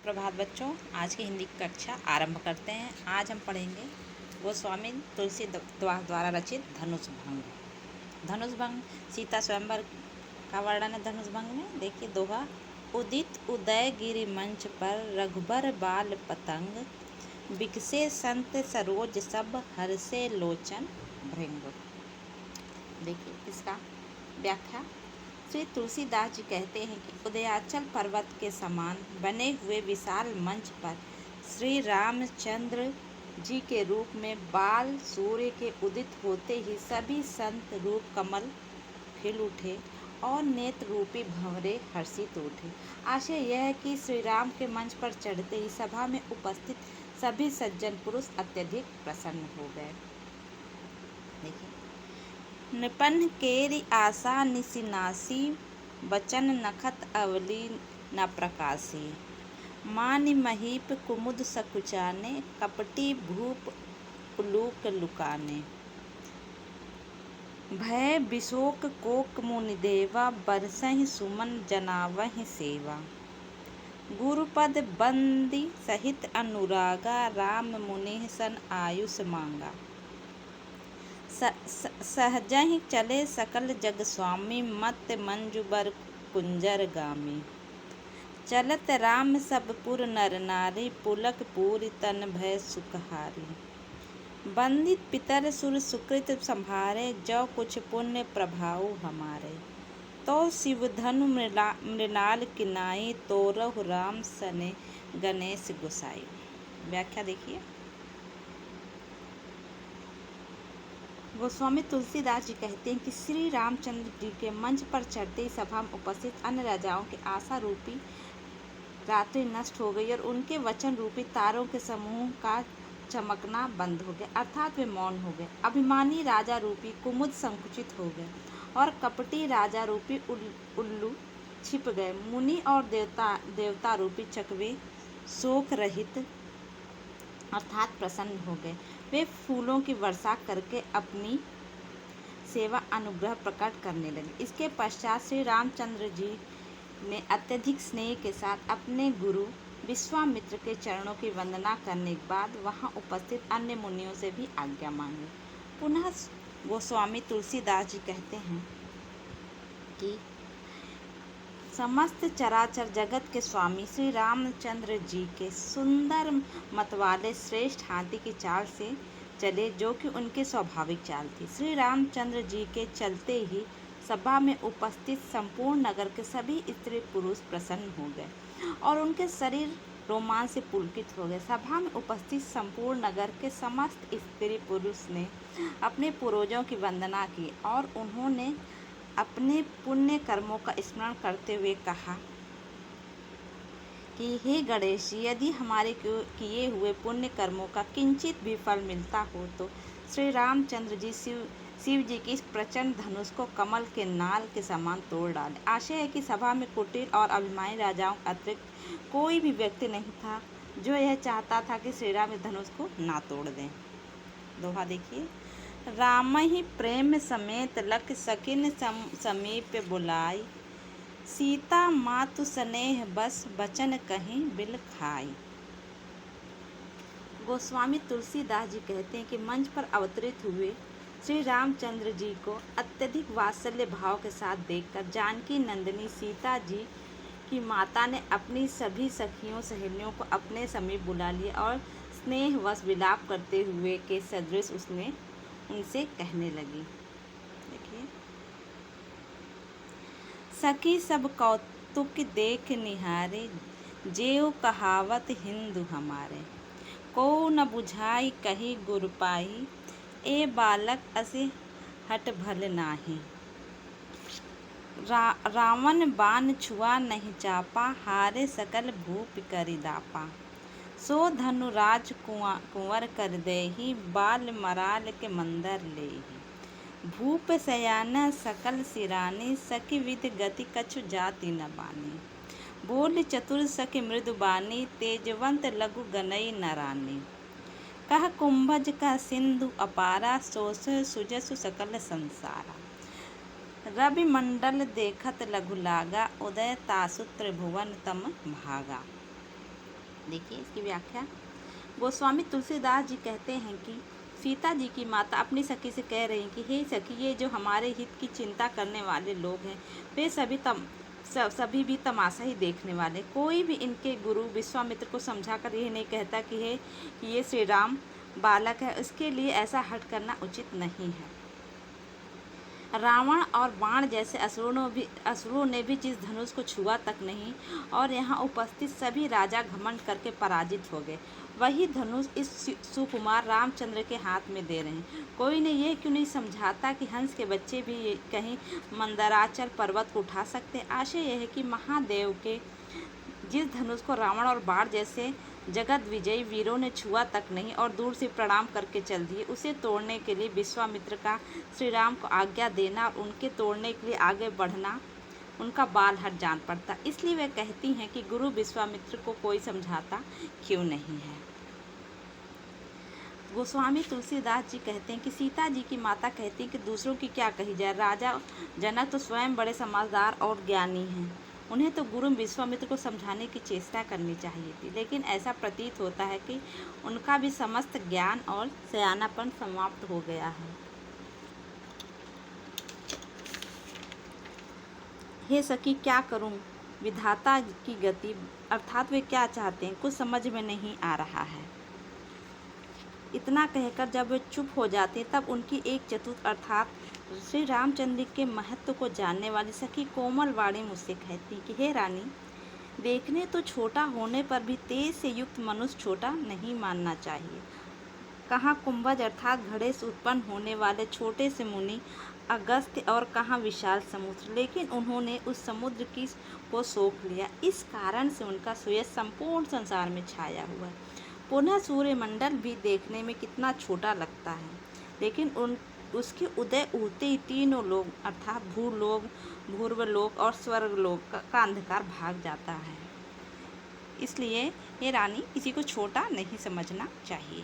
सुप्रभात बच्चों। आज की हिंदी की कक्षा आरंभ करते हैं। आज हम पढ़ेंगे गोस्वामी तुलसीदास द्वारा रचित धनुष भंग। धनुष भंग सीता स्वयंवर का वर्णन है। धनुष भंग में देखिए दोहा। उदित उदय गिरि मंच पर रघुबर बाल पतंग, बिकसे संत सरोज सब हर्षे लोचन भृंग। देखिए इसका व्याख्या। श्री तुलसीदास जी कहते हैं कि उदयाचल पर्वत के समान बने हुए विशाल मंच पर श्री रामचंद्र जी के रूप में बाल सूर्य के उदित होते ही सभी संत रूप कमल खिल उठे और नेत्र रूपी भंवरे हर्षित उठे। आशय यह है कि श्री राम के मंच पर चढ़ते ही सभा में उपस्थित सभी सज्जन पुरुष अत्यधिक प्रसन्न हो गए। देखिए, निपन्न केरि आशा निसिनासी, बचन नखत अवली न प्रकाशी। मानि महीप कुमुद सकुचाने, कपटी भूप उलूक लुकाने। भय विशोक कोक मुनिदेवा, बरसहि सुमन जनावहि सेवा। गुरुपद बंदी सहित अनुरागा, राम मुनि सन आयुष मांगा। सहजहि चले सकल जग स्वामी, मत मंजुबर कुंजर गामी। चलत राम सब पुर नर नारी, पुलक पूरी तन भय सुखहारी। बंदित पितर सुर सुकृत संभारे, जो कुछ पुण्य प्रभाव हमारे। तो शिव धनु मृणाल किनाई, तोरहु राम सने गणेश गोसाई। व्याख्या देखिए। गोस्वामी तुलसीदास जी कहते हैं कि श्री रामचंद्र जी के मंच पर चढ़ते ही सभा में उपस्थित अन्य राजाओं की आशा रूपी रात्रि नष्ट हो गई और उनके वचन रूपी तारों के समूह का चमकना बंद हो गया, अर्थात वे मौन हो गए। अभिमानी राजा रूपी कुमुद संकुचित हो गए और कपटी राजा रूपी उल्लू छिप गए। मुनि और देवता रूपी चकवे शोक रहित अर्थात प्रसन्न हो गए। वे फूलों की वर्षा करके अपनी सेवा अनुग्रह प्रकट करने लगे। इसके पश्चात श्री रामचंद्र जी ने अत्यधिक स्नेह के साथ अपने गुरु विश्वामित्र के चरणों की वंदना करने के बाद वहां उपस्थित अन्य मुनियों से भी आज्ञा मांगी। पुनः गोस्वामी तुलसीदास जी कहते हैं कि समस्त चराचर जगत के स्वामी श्री रामचंद्र जी के सुंदर मतवाले श्रेष्ठ हाथी की चाल से चले, जो कि उनकी स्वाभाविक चाल थी। श्री रामचंद्र जी के चलते ही सभा में उपस्थित संपूर्ण नगर के सभी स्त्री पुरुष प्रसन्न हो गए और उनके शरीर रोमांच से पुलकित हो गए। सभा में उपस्थित संपूर्ण नगर के समस्त स्त्री पुरुष ने अपने पूर्वजों की वंदना की और उन्होंने अपने पुण्य कर्मों का स्मरण करते हुए कहा कि हे गणेश, यदि हमारे किए हुए पुण्य कर्मों का किंचित भी फल मिलता हो तो श्री रामचंद्र जी शिव जी की इस प्रचंड धनुष को कमल के नाल के समान तोड़ डालें। आशय है कि सभा में कुटिल और अभिमानी राजाओं के अतिरिक्त कोई भी व्यक्ति नहीं था जो यह चाहता था कि श्री राम इस धनुष को ना तोड़ दें। दोहा देखिए। राम ही प्रेम समेत लख सकिन समीप बुलाई, सीता मातु स्नेह बस बचन कहीं बिल खाई। गोस्वामी तुलसीदास जी कहते हैं कि मंच पर अवतरित हुए श्री रामचंद्र जी को अत्यधिक वात्सल्य भाव के साथ देखकर जानकी नंदिनी सीता जी की माता ने अपनी सभी सखियों सहेलियों को अपने समीप बुला लिया और स्नेहवश विलाप करते हुए के सदृश उसने उनसे कहने लगी। देखिए। सखी सब कौतुक देख निहारे, जेऊ कहावत हिंदू हमारे। को न बुझाई कही गुर पाई, ए बालक असे हट भल नाही। रावण बाण छुआ नहीं चापा, हारे सकल भूप करि दापा। सो धनुराज कुंवर कर देहि, बाल मराल के मंदर लेहि। भूप सयाना सकल सिरानी, सखी विध गति कछु जाति न बानी। बोल चतुर सखी मृदु बानी, तेजवंत लघु गनई नरानी। कह कुंभज का सिंधु अपारा, सोस सुजसु सकल संसारा। रवि मंडल देखत लघु लागा, उदय तासु त्रिभुवन तम भागा। देखिए इसकी व्याख्या। गोस्वामी तुलसीदास जी कहते हैं कि सीता जी की माता अपनी सखी से कह रही कि हे सखी, ये जो हमारे हित की चिंता करने वाले लोग हैं वे सभी भी तमाशा ही देखने वाले। कोई भी इनके गुरु विश्वामित्र को समझाकर यह नहीं कहता कि ये श्री राम बालक है, इसके लिए ऐसा हट करना उचित नहीं है। रावण और बाण जैसे असुरों ने भी जिस धनुष को छुआ तक नहीं, और यहाँ उपस्थित सभी राजा घमंड करके पराजित हो गए, वही धनुष इस सुकुमार रामचंद्र के हाथ में दे रहे हैं। कोई ने यह क्यों नहीं समझाता कि हंस के बच्चे भी कहीं मंदराचल पर्वत को उठा सकते। आशय यह है कि महादेव के जिस धनुष को रावण और बाण जैसे जगत विजयी वीरों ने छुआ तक नहीं और दूर से प्रणाम करके चल दिए, उसे तोड़ने के लिए विश्वामित्र का श्री राम को आज्ञा देना और उनके तोड़ने के लिए आगे बढ़ना उनका बाल हट जान पड़ता। इसलिए वे कहती हैं कि गुरु विश्वामित्र को कोई समझाता क्यों नहीं है। गोस्वामी तुलसीदास जी कहते हैं कि सीता जी की माता कहती हैं कि दूसरों की क्या कही जाए, राजा जनक तो स्वयं बड़े समझदार और ज्ञानी हैं, उन्हें तो गुरु विश्वामित्र को समझाने की चेष्टा करनी चाहिए थी, लेकिन ऐसा प्रतीत होता है कि उनका भी समस्त ज्ञान और सयानापन समाप्त हो गया है। हे सखी, क्या करूं, विधाता की गति, अर्थात वे क्या चाहते हैं कुछ समझ में नहीं आ रहा है। इतना कहकर जब वे चुप हो जाते तब उनकी एक चतुर अर्थात श्री रामचंद्र के महत्व को जानने वाली सखी कोमल वाणी मुझसे कहती कि हे रानी, देखने तो छोटा होने पर भी तेज से युक्त मनुष्य छोटा नहीं मानना चाहिए। कहाँ कुंभज अर्थात घड़े से उत्पन्न होने वाले छोटे से मुनि अगस्त्य और कहाँ विशाल समुद्र, लेकिन उन्होंने उस समुद्र को सोख लिया। इस कारण से उनका सुयश संपूर्ण संसार में छाया हुआ है। पुनः सूर्यमंडल भी देखने में कितना छोटा लगता है, लेकिन उसके उदय होते ही तीनों लोग अर्थात भूलोक, भूर्वलोक और स्वर्गलोक का अंधकार भाग जाता है। इसलिए ये रानी, किसी को छोटा नहीं समझना चाहिए।